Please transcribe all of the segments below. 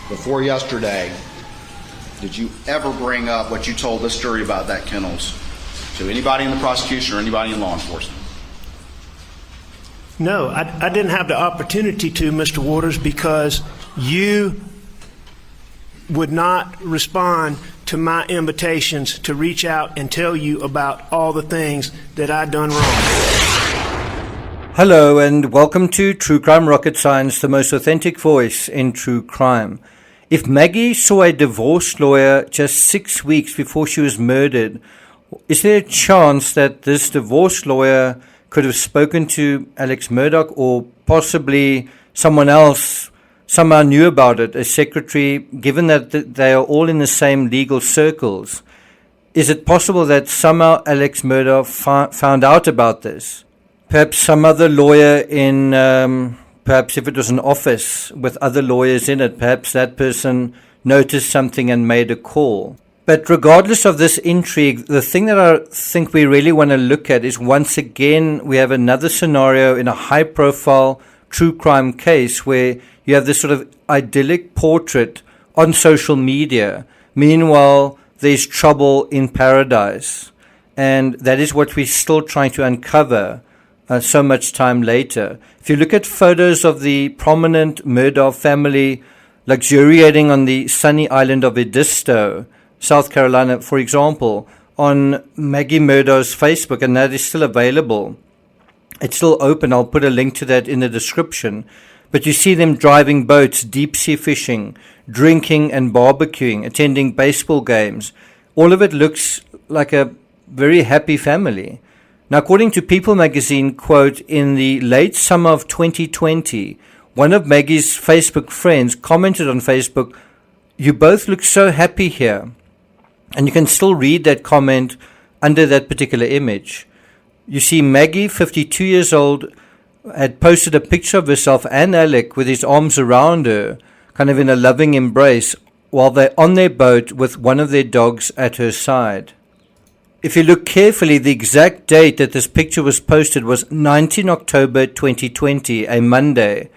before yesterday, did you ever bring up what you told this jury about that kennels to anybody in the prosecution or anybody in law enforcement? No, I didn't have the opportunity to, Mr. Waters, because you would not respond to my invitations to reach out and tell you about all the things that I'd done wrong. Hello and welcome to True Crime Rocket Science, the most authentic voice in true crime. If Maggie saw a divorce lawyer just 6 weeks before she was murdered, is there a chance that this divorce lawyer could have spoken to Alex Murdoch, or possibly someone else somehow knew about it, a secretary, given that they are all in the same legal circles? Is it possible that somehow Alex Murdoch found out about this? Perhaps some other lawyer in, perhaps if it was an office with other lawyers in it, perhaps that person noticed something and made a call. But regardless of this intrigue, the thing that I think we really want to look at is, once again, we have another scenario in a high-profile true crime case where you have this sort of idyllic portrait on social media. Meanwhile, there's trouble in paradise. And that is what we're still trying to uncover so much time later. If you look at photos of the prominent Murdoch family luxuriating on the sunny island of Edisto, South Carolina, for example, on Maggie Murdoch's Facebook, and that is still available. It's still open. I'll put a link to that in the description. But you see them driving boats, deep-sea fishing, drinking and barbecuing, attending baseball games. All of it looks like a very happy family. Now, according to People magazine, quote, in the late summer of 2020, one of Maggie's Facebook friends commented on Facebook, "You both look so happy here." And you can still read that comment under that particular image. You see Maggie, 52 years old, had posted a picture of herself and Alec with his arms around her, kind of in a loving embrace, while they're on their boat with one of their dogs at her side. If you look carefully, the exact date that this picture was posted was 19 October 2020, a Monday.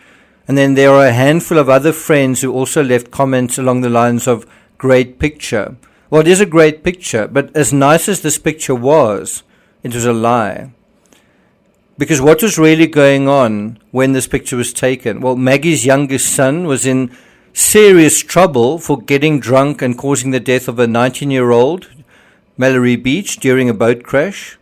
And then there are a handful of other friends who also left comments along the lines of, "Great picture." Well, it is a great picture, but as nice as this picture was, it was a lie. Because what was really going on when this picture was taken? Well, Maggie's youngest son was in serious trouble for getting drunk and causing the death of a 19-year-old, Mallory Beach, during a boat crash.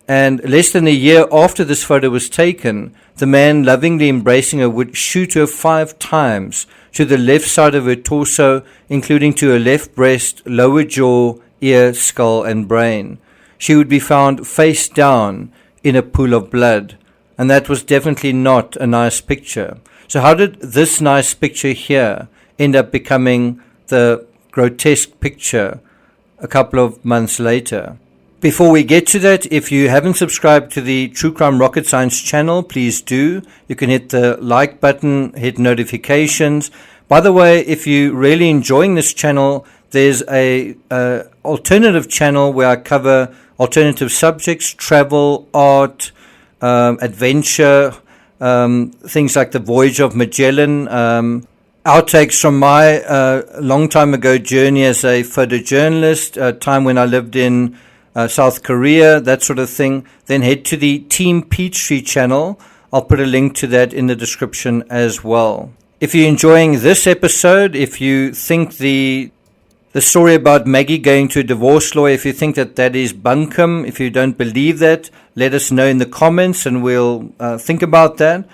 And less than a year after this photo was taken, the man lovingly embracing her would shoot her 5 times to the left side of her torso, including to her left breast, lower jaw, ear, skull, and brain. She would be found face down in a pool of blood. And that was definitely not a nice picture. So how did this nice picture here end up becoming the grotesque picture a couple of months later? Before we get to that, if you haven't subscribed to the True Crime Rocket Science channel, please do. You can hit the like button, hit notifications. By the way, if you're really enjoying this channel, there's a alternative channel where I cover alternative subjects, travel, art, adventure, things like the Voyage of Magellan, outtakes from my long time ago journey as a photojournalist, a time when I lived in South Korea, that sort of thing. Then head to the Team Peachtree channel. I'll put a link to that in the description as well. If you're enjoying this episode, if you think the story about Maggie going to a divorce lawyer, if you think that is bunkum, if you don't believe that, let us know in the comments and we'll think about that.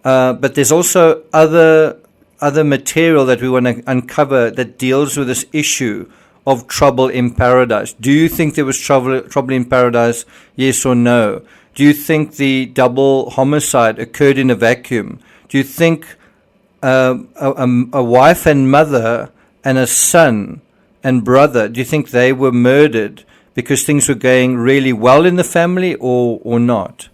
But there's also other material that we want to uncover that deals with this issue of trouble in paradise. Do you think there was trouble in paradise? Yes or no? Do you think the double homicide occurred in a vacuum? Do you think a wife and mother and a son and brother, do you think they were murdered because things were going really well in the family or not?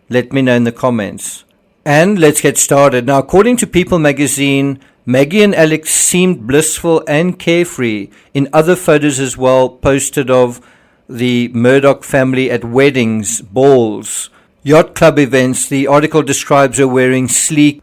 Let me know in the comments. And let's get started. Now, according to People magazine, Maggie and Alex seemed blissful and carefree in other photos as well, posted of the Murdoch family at weddings, balls, yacht club events. The article describes her wearing sleek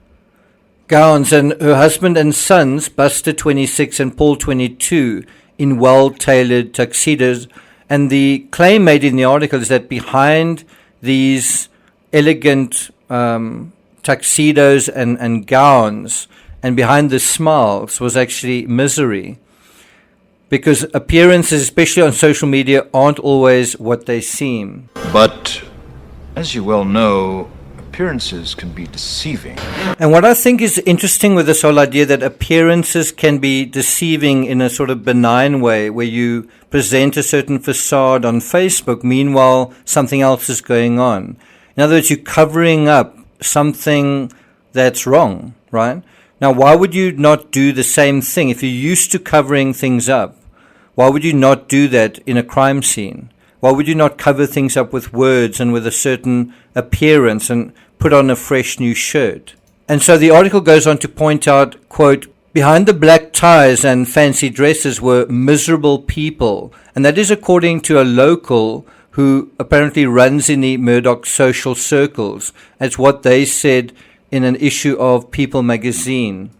gowns, and her husband and sons, Buster 26 and Paul 22, in well-tailored tuxedos. And the claim made in the article is that behind these elegant tuxedos and gowns, and behind the smiles, was actually misery. Because appearances, especially on social media, aren't always what they seem. But, as you well know, appearances can be deceiving. And what I think is interesting with this whole idea that appearances can be deceiving in a sort of benign way, where you present a certain facade on Facebook, meanwhile something else is going on. In other words, you're covering up something that's wrong, right? Now, why would you not do the same thing? If you're used to covering things up, why would you not do that in a crime scene? Why would you not cover things up with words and with a certain appearance and put on a fresh new shirt? And so the article goes on to point out, quote, behind the black ties and fancy dresses were miserable people. And that is according to a local who apparently runs in the Murdoch social circles. That's what they said in an issue of People magazine.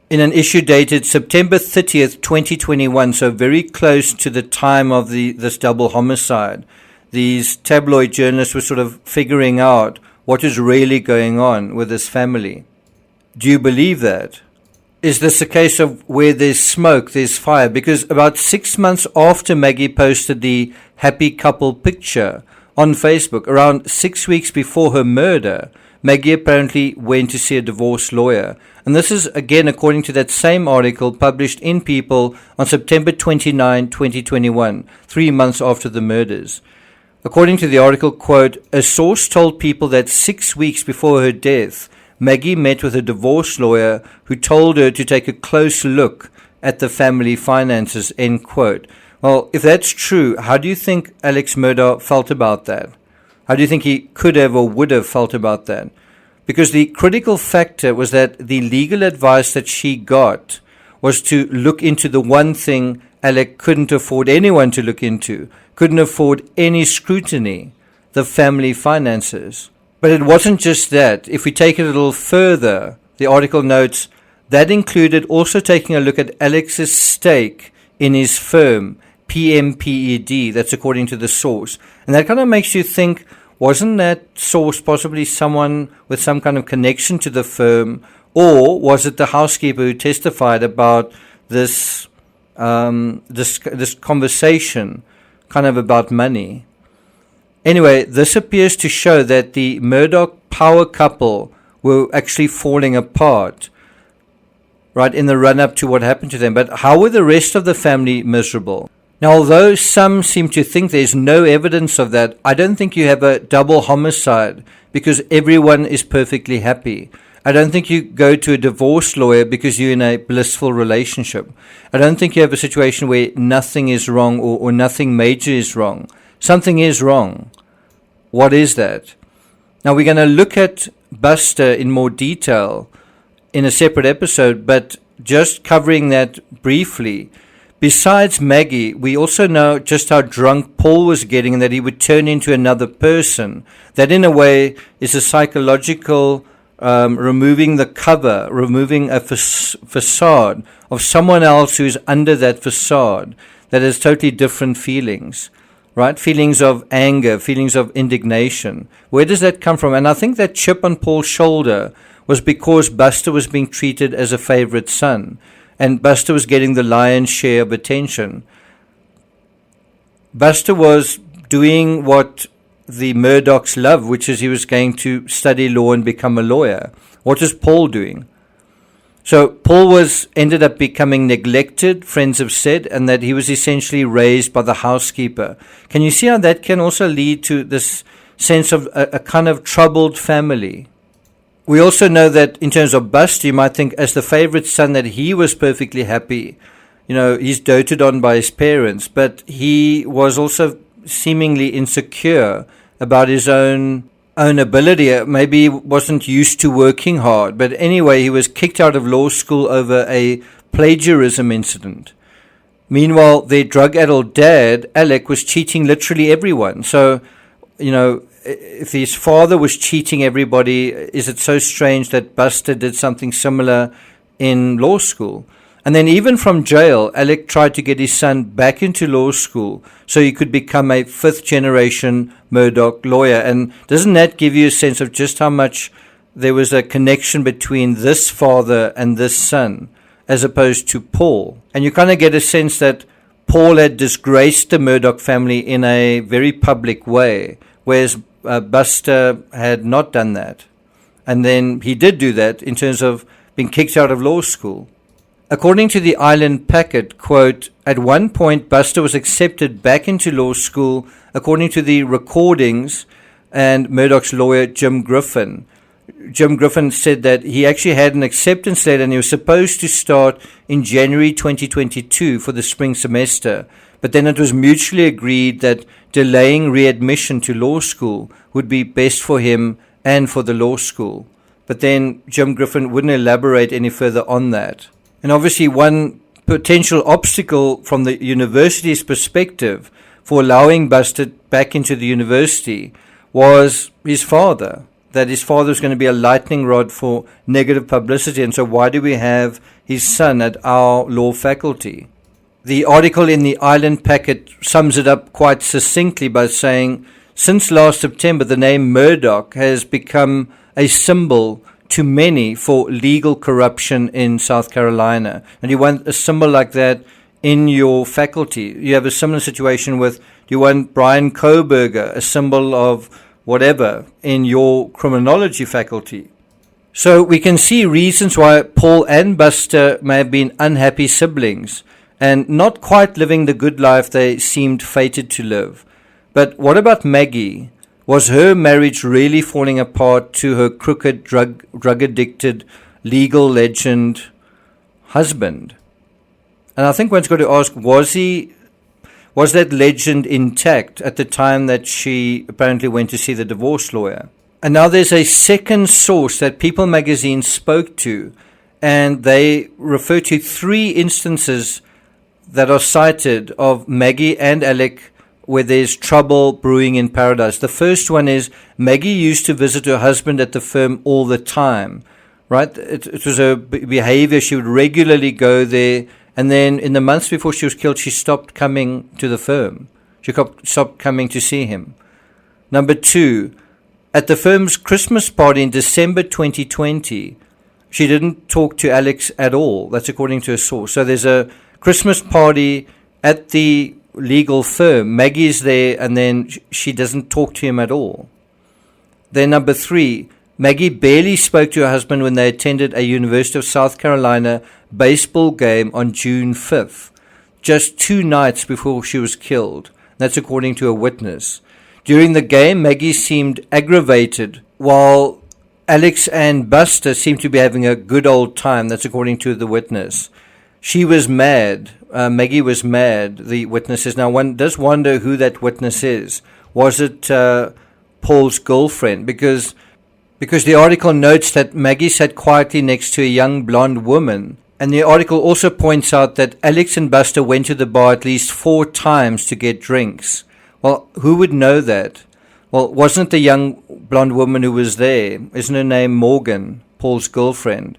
In an issue dated September 30th, 2021, so very close to the time of this double homicide, these tabloid journalists were sort of figuring out what is really going on with this family. Do you believe that? Is this a case of where there's smoke, there's fire? Because about 6 months after Maggie posted the happy couple picture on Facebook, around 6 weeks before her murder, Maggie apparently went to see a divorce lawyer. And this is, again, according to that same article published in People on September 29, 2021, 3 months after the murders. According to the article, quote, a source told People that 6 weeks before her death, Maggie met with a divorce lawyer who told her to take a close look at the family finances, end quote. Well, if that's true, how do you think Alex Murdaugh felt about that? How do you think he could have or would have felt about that? Because the critical factor was that the legal advice that she got was to look into the one thing Alec couldn't afford anyone to look into, couldn't afford any scrutiny, the family finances. But it wasn't just that. If we take it a little further, the article notes, that included also taking a look at Alex's stake in his firm, PMPED, that's according to the source. And that kind of makes you think, wasn't that source possibly someone with some kind of connection to the firm, or was it the housekeeper who testified about this this conversation kind of about money? Anyway, this appears to show that the Murdoch power couple were actually falling apart, right, in the run-up to what happened to them. But how were the rest of the family miserable? Now, although some seem to think there's no evidence of that, I don't think you have a double homicide because everyone is perfectly happy. I don't think you go to a divorce lawyer because you're in a blissful relationship. I don't think you have a situation where nothing is wrong or nothing major is wrong. Something is wrong. What is that? Now, we're going to look at Buster in more detail in a separate episode, but just covering that briefly. Besides Maggie, we also know just how drunk Paul was getting and that he would turn into another person. That in a way is a psychological removing the cover, removing a facade of someone else who's under that facade that has totally different feelings, right? Feelings of anger, feelings of indignation. Where does that come from? And I think that chip on Paul's shoulder was because Buster was being treated as a favorite son. And Buster was getting the lion's share of attention. Buster was doing what the Murdochs love, which is he was going to study law and become a lawyer. What is Paul doing? So Paul ended up becoming neglected, friends have said, and that he was essentially raised by the housekeeper. Can you see how that can also lead to this sense of a kind of troubled family? We also know that in terms of Buster, you might think as the favorite son that he was perfectly happy. You know, he's doted on by his parents, but he was also seemingly insecure about his own ability. Maybe he wasn't used to working hard. But anyway, he was kicked out of law school over a plagiarism incident. Meanwhile, their drug-addled dad, Alec, was cheating literally everyone. So, you know, if his father was cheating everybody, is it so strange that Buster did something similar in law school? And then even from jail, Alec tried to get his son back into law school so he could become a fifth-generation Murdoch lawyer. And doesn't that give you a sense of just how much there was a connection between this father and this son, as opposed to Paul? And you kind of get a sense that Paul had disgraced the Murdoch family in a very public way, whereas Buster had not done that. And then he did do that in terms of being kicked out of law school. According to the Island Packet, quote, at one point Buster was accepted back into law school according to the recordings and Murdoch's lawyer Jim Griffin. Jim Griffin said that he actually had an acceptance letter and he was supposed to start in January 2022 for the spring semester. But then it was mutually agreed that delaying readmission to law school would be best for him and for the law school. But then Jim Griffin wouldn't elaborate any further on that. And obviously one potential obstacle from the university's perspective for allowing Buster back into the university was his father, that his father was going to be a lightning rod for negative publicity. And so why do we have his son at our law faculty? The article in the Island Packet sums it up quite succinctly by saying, since last September, the name Murdoch has become a symbol to many for legal corruption in South Carolina. And you want a symbol like that in your faculty. You have a similar situation with, do you want Brian Koberger, a symbol of whatever, in your criminology faculty? So we can see reasons why Paul and Buster may have been unhappy siblings and not quite living the good life they seemed fated to live. But what about Maggie? Was her marriage really falling apart to her crooked, drug-addicted, legal legend husband? And I think one's got to ask, was that legend intact at the time that she apparently went to see the divorce lawyer? And now there's a second source that People magazine spoke to, and they refer to 3 instances that are cited of Maggie and Alec where there's trouble brewing in paradise. The first one is Maggie used to visit her husband at the firm all the time, right? It was a behavior. She would regularly go there. And then in the months before she was killed, she stopped coming to the firm. She stopped coming to see him. Number 2, at the firm's Christmas party in December 2020, she didn't talk to Alex at all. That's according to a source. So there's a Christmas party at the legal firm. Maggie's there, and then she doesn't talk to him at all. Then number 3, Maggie barely spoke to her husband when they attended a University of South Carolina baseball game on June 5th, just 2 nights before she was killed. That's according to a witness. During the game, Maggie seemed aggravated, while Alex and Buster seemed to be having a good old time. That's according to the witness. She was mad. Maggie was mad, the witness says. Now, one does wonder who that witness is. Was it Paul's girlfriend? Because the article notes that Maggie sat quietly next to a young blonde woman. And the article also points out that Alex and Buster went to the bar at least 4 times to get drinks. Well, who would know that? Well, wasn't the young blonde woman who was there, isn't her name Morgan, Paul's girlfriend?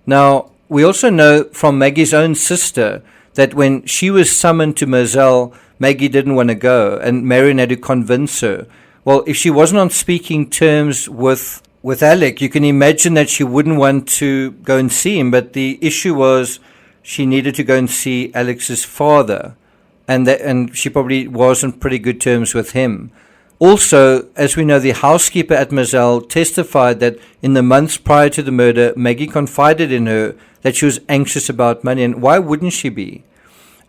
Now, we also know from Maggie's own sister that when she was summoned to Moselle, Maggie didn't want to go, and Marion had to convince her. Well, if she wasn't on speaking terms with Alec, you can imagine that she wouldn't want to go and see him, but the issue was she needed to go and see Alex's father, and she probably was on pretty good terms with him. Also, as we know, the housekeeper at Moselle testified that in the months prior to the murder, Maggie confided in her that she was anxious about money. And why wouldn't she be?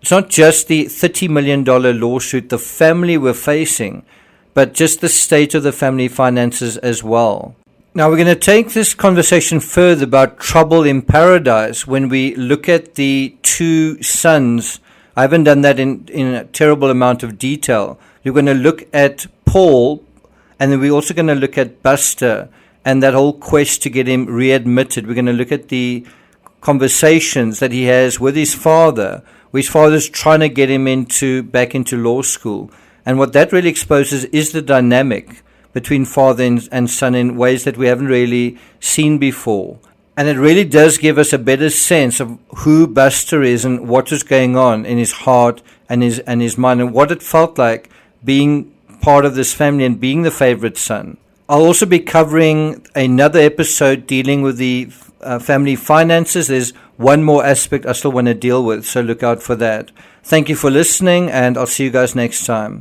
It's not just the $30 million lawsuit the family were facing, but just the state of the family finances as well. Now, we're going to take this conversation further about trouble in paradise when we look at the 2 sons. I haven't done that in a terrible amount of detail. We're going to look at Paul, and then we're also going to look at Buster and that whole quest to get him readmitted. We're going to look at the conversations that he has with his father, where his father's trying to get him back into law school. And what that really exposes is the dynamic between father and son in ways that we haven't really seen before. And it really does give us a better sense of who Buster is and what is going on in his heart and his mind, and what it felt like being part of this family and being the favorite son. I'll also be covering another episode dealing with the family finances. There's one more aspect I still want to deal with, so look out for that. Thank you for listening, and I'll see you guys next time.